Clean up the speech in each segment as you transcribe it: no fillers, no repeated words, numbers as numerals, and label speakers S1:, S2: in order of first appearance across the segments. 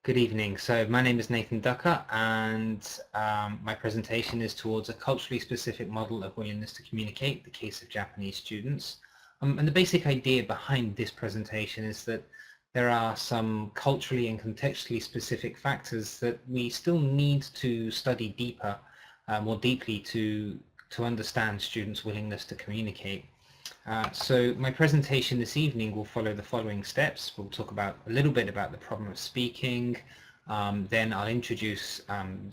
S1: Good evening. So my name is Nathan Ducker, and my presentation is towards a culturally specific model of willingness to communicate, the case of Japanese students. And the basic idea behind this presentation is that there are some culturally and contextually specific factors that we still need to study deeper, more deeply to understand students' willingness to communicate. So my presentation this evening will follow the following steps. We'll talk about a little bit about the problem of speaking, then I'll introduce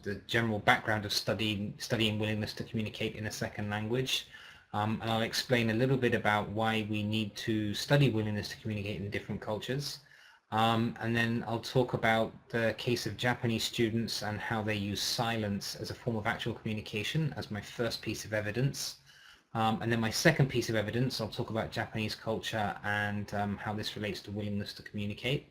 S1: the general background of studying willingness to communicate in a second language, and I'll explain a little bit about why we need to study willingness to communicate in different cultures. And then I'll talk about the case of Japanese students and how they use silence as a form of actual communication as my first piece of evidence. And then my second piece of evidence, I'll talk about Japanese culture and how this relates to willingness to communicate.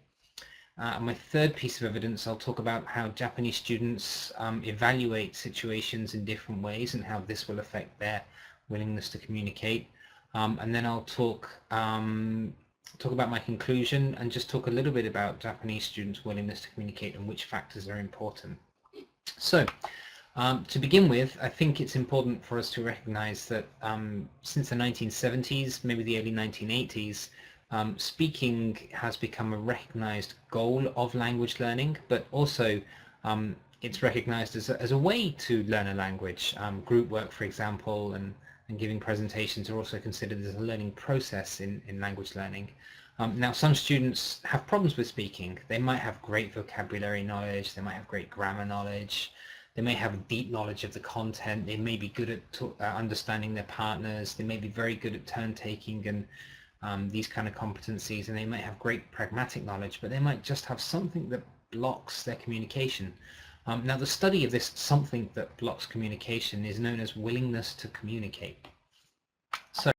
S1: And my third piece of evidence, I'll talk about how Japanese students evaluate situations in different ways and how this will affect their willingness to communicate. And then I'll talk about my conclusion and just talk a little bit about Japanese students' willingness to communicate and which factors are important. So, to begin with, I think it's important for us to recognize that since the 1970s, maybe the early 1980s, speaking has become a recognized goal of language learning, but also it's recognized as a way to learn a language. Group work, for example, and giving presentations are also considered as a learning process in language learning. Now, some students have problems with speaking. They might have great vocabulary knowledge, they might have great grammar knowledge, they may have a deep knowledge of the content, they may be good at understanding their partners, they may be very good at turn taking and these kind of competencies, and they might have great pragmatic knowledge, but they might just have something that blocks their communication. Now, the study of this something that blocks communication is known as willingness to communicate. So,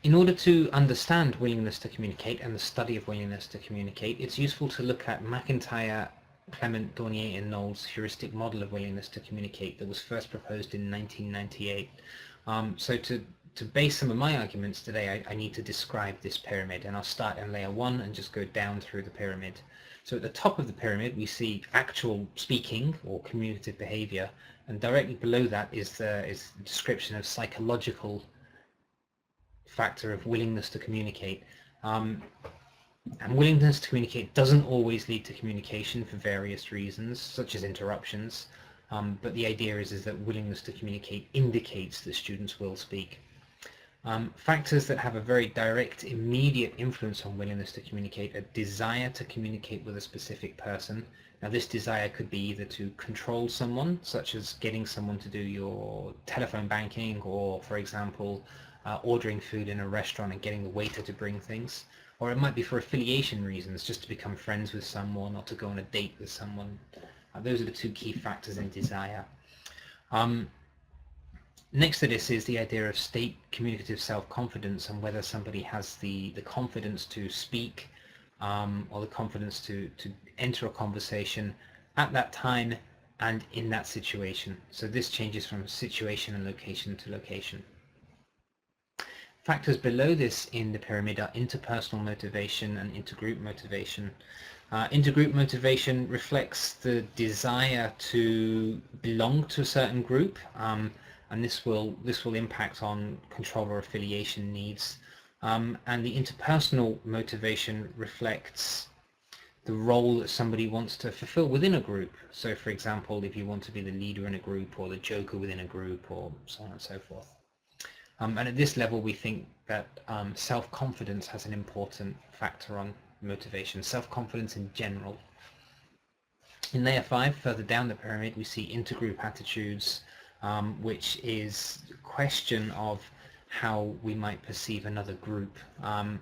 S1: in order to understand willingness to communicate and the study of willingness to communicate, it's useful to look at MacIntyre, Clement, Dornyei and Noels' heuristic model of willingness to communicate that was first proposed in 1998. So to base some of my arguments today, I need to describe this pyramid, and I'll start in layer 1 and just go down through the pyramid. So at the top of the pyramid we see actual speaking or communicative behavior, and directly below that is the description of psychological factor of willingness to communicate. And willingness to communicate doesn't always lead to communication for various reasons, such as interruptions, but the idea is that willingness to communicate indicates that students will speak. Factors that have a very direct, immediate influence on willingness to communicate are desire to communicate with a specific person. Now, this desire could be either to control someone, such as getting someone to do your telephone banking, or, for example, ordering food in a restaurant and getting the waiter to bring things. Or it might be for affiliation reasons, just to become friends with someone or to go on a date with someone. Those are the two key factors in desire. Next to this is the idea of state communicative self-confidence and whether somebody has the confidence to speak or the confidence to enter a conversation at that time and in that situation. So this changes from situation and location to location. Factors below this in the pyramid are interpersonal motivation and intergroup motivation. Intergroup motivation reflects the desire to belong to a certain group, and this will impact on control or affiliation needs. And the interpersonal motivation reflects the role that somebody wants to fulfill within a group. So, for example, if you want to be the leader in a group or the joker within a group or so on and so forth. And at this level, we think that self-confidence has an important factor on motivation, self-confidence in general. In layer 5, further down the pyramid, we see intergroup attitudes, which is a question of how we might perceive another group, and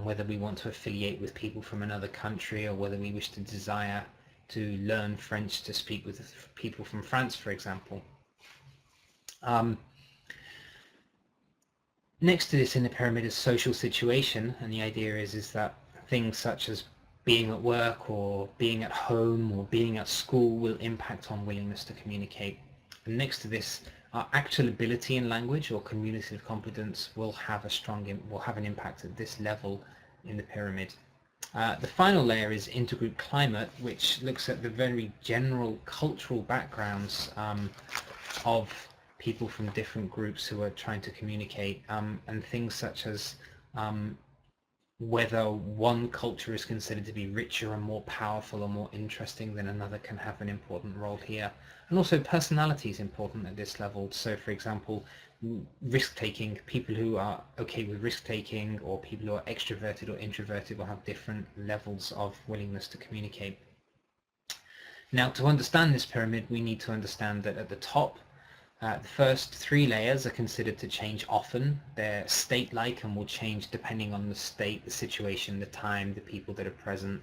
S1: whether we want to affiliate with people from another country, or whether we wish to desire to learn French to speak with people from France, for example. Next to this in the pyramid is social situation, and the idea is that things such as being at work or being at home or being at school will impact on willingness to communicate. And next to this, our actual ability in language or communicative competence will have an impact at this level in the pyramid. The final layer is intergroup climate, which looks at the very general cultural backgrounds of people from different groups who are trying to communicate, and things such as whether one culture is considered to be richer and more powerful or more interesting than another can have an important role here. And also personality is important at this level. So for example, risk-taking, people who are okay with risk-taking or people who are extroverted or introverted will have different levels of willingness to communicate. Now, to understand this pyramid, we need to understand that at the top, the first 3 layers are considered to change often. They're state-like and will change depending on the state, the situation, the time, the people that are present.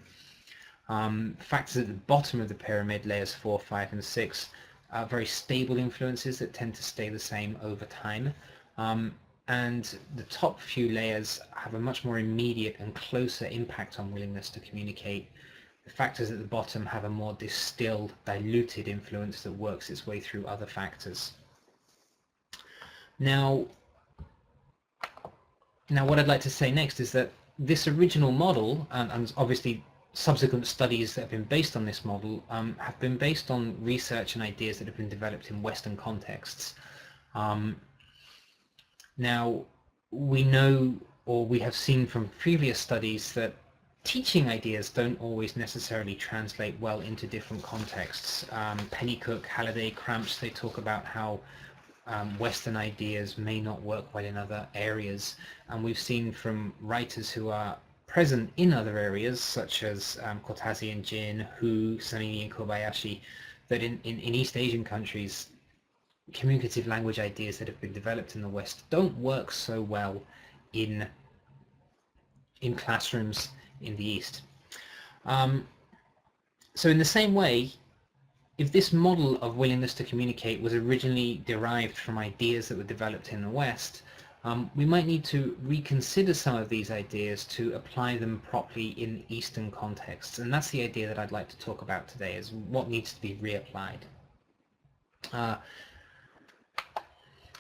S1: Factors at the bottom of the pyramid, layers 4, 5, and 6, are very stable influences that tend to stay the same over time. And the top few layers have a much more immediate and closer impact on willingness to communicate. The factors at the bottom have a more distilled, diluted influence that works its way through other factors. Now what I'd like to say next is that this original model, and obviously subsequent studies that have been based on this model, have been based on research and ideas that have been developed in Western contexts. Now, we know, or we have seen from previous studies, that teaching ideas don't always necessarily translate well into different contexts. Pennycook, Halliday, Cramps, they talk about how Western ideas may not work well in other areas, and we've seen from writers who are present in other areas, such as Kotazi and Jin, Hu, Sanini and Kobayashi, that in East Asian countries, communicative language ideas that have been developed in the West don't work so well in classrooms in the East. So in the same way, if this model of willingness to communicate was originally derived from ideas that were developed in the West, we might need to reconsider some of these ideas to apply them properly in Eastern contexts. And that's the idea that I'd like to talk about today, is what needs to be reapplied.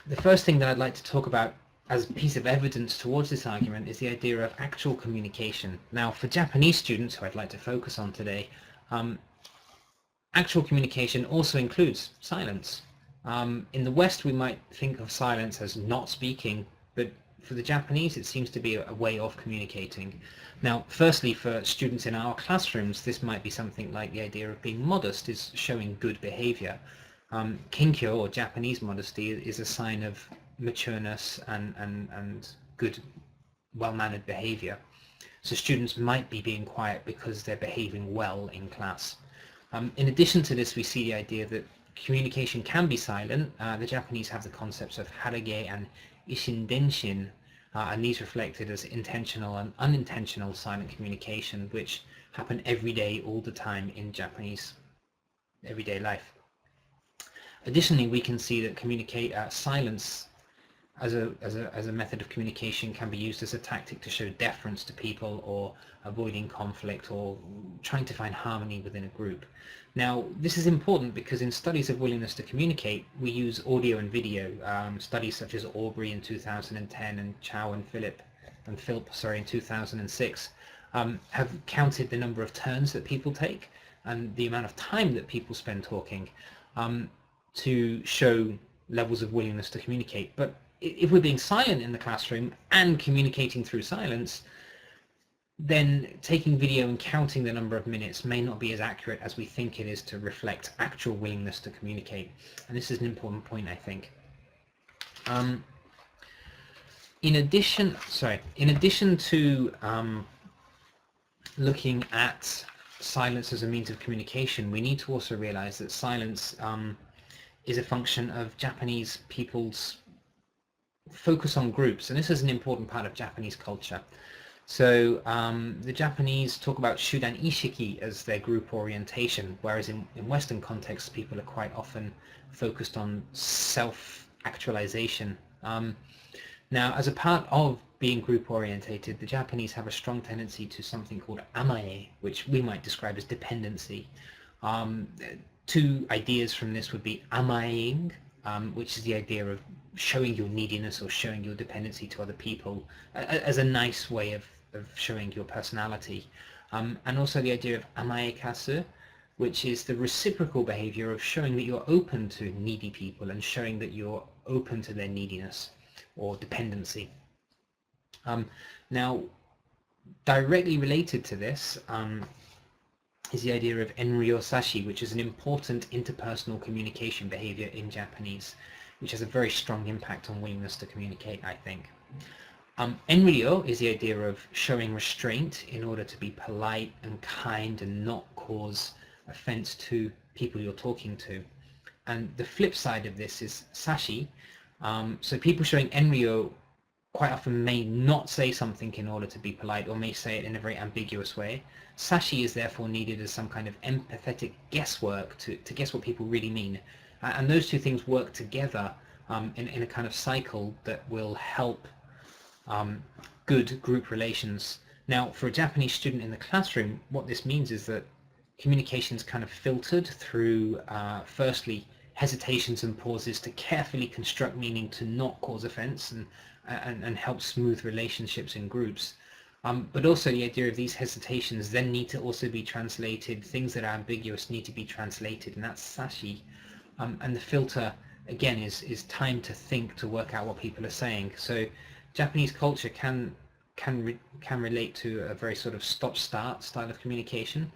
S1: The first thing that I'd like to talk about as a piece of evidence towards this argument is the idea of actual communication. Now, for Japanese students, who I'd like to focus on today, actual communication also includes silence. In the West, we might think of silence as not speaking, but for the Japanese, it seems to be a way of communicating. Now, firstly, for students in our classrooms, this might be something like the idea of being modest is showing good behavior. Kinkyo, or Japanese modesty, is a sign of matureness and good, well-mannered behavior. So students might be being quiet because they're behaving well in class. In addition to this, we see the idea that communication can be silent. The Japanese have the concepts of harage and ishindenshin, and these reflected as intentional and unintentional silent communication, which happen every day, all the time in Japanese everyday life. Additionally, we can see that silence as a method of communication can be used as a tactic to show deference to people, or avoiding conflict, or trying to find harmony within a group. Now, this is important because in studies of willingness to communicate, we use audio and video. Studies such as Aubrey in 2010 and Chow and Philp in 2006 have counted the number of turns that people take and the amount of time that people spend talking to show levels of willingness to communicate. But if we're being silent in the classroom and communicating through silence, then taking video and counting the number of minutes may not be as accurate as we think it is to reflect actual willingness to communicate. And this is an important point, I think. In addition to looking at silence as a means of communication, we need to also realize that silence is a function of Japanese people's focus on groups, and this is an important part of Japanese culture. So the Japanese talk about shudan ishiki as their group orientation, whereas in Western contexts, people are quite often focused on self-actualization. Now, as a part of being group orientated, the Japanese have a strong tendency to something called amae, which we might describe as dependency. Two ideas from this would be amaeing, which is the idea of showing your neediness or showing your dependency to other people as a nice way of showing your personality. And also the idea of amaekasu, which is the reciprocal behavior of showing that you're open to needy people and showing that you're open to their neediness or dependency. Now, directly related to this is the idea of enryo sashi, which is an important interpersonal communication behavior in Japanese, which has a very strong impact on willingness to communicate, I think. Enryo is the idea of showing restraint in order to be polite and kind and not cause offense to people you're talking to. And the flip side of this is sashi. So people showing enryo quite often may not say something in order to be polite, or may say it in a very ambiguous way. Sashi is therefore needed as some kind of empathetic guesswork to guess what people really mean. And those two things work together in a kind of cycle that will help good group relations. Now, for a Japanese student in the classroom, what this means is that communication is kind of filtered through, firstly, hesitations and pauses to carefully construct meaning to not cause offense and help smooth relationships in groups. But also the idea of these hesitations then need to also be translated. Things that are ambiguous need to be translated, and that's sashi. And the filter, again, is time to think, to work out what people are saying. So Japanese culture can relate to a very sort of stop-start style of communication.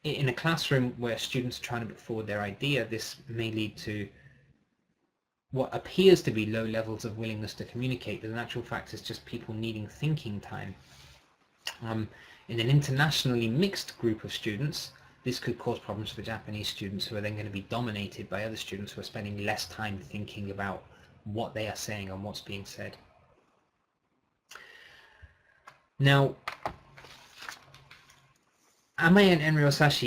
S1: In a classroom where students are trying to put forward their idea, this may lead to what appears to be low levels of willingness to communicate, but in actual fact it's just people needing thinking time. In an internationally mixed group of students, this could cause problems for Japanese students who are then going to be dominated by other students who are spending less time thinking about what they are saying and what's being said. Now, Ame and Enryo Sashi